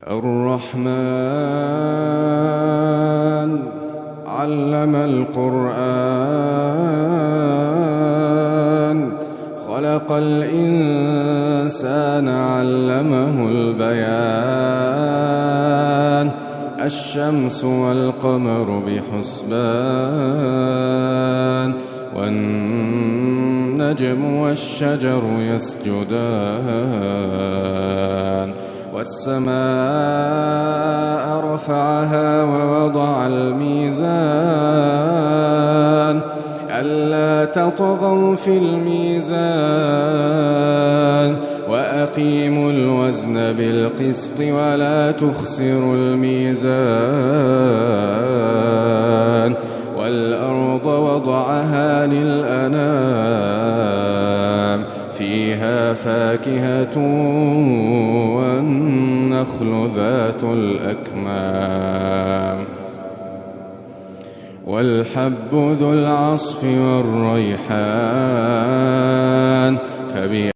الرحمن علم القرآن خلق الإنسان علمه البيان الشمس والقمر بحسبان والنجم والشجر يسجدان والسماء رفعها ووضع الميزان ألا تطغوا في الميزان وأقيموا الوزن بالقسط ولا تخسروا الميزان والأرض وضعها للأنام فيها فاكهة والنخل ذات الأكمام والحب ذو العصف والريحان